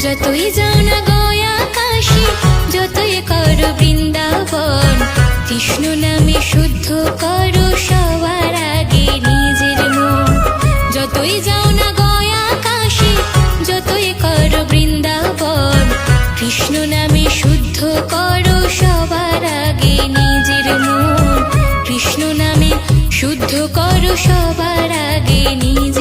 যতই যাও না গয়া কাশী, যতই করো বৃন্দাবন, কৃষ্ণ নামে শুদ্ধ করো সবার আগে নিজের মন। যতই যাও না গয়া কাশী, যতই করো বৃন্দাবন, কৃষ্ণ নামে শুদ্ধ করো সবার আগে নিজের মন। কৃষ্ণ নামে শুদ্ধ করো সবার আগে নিজের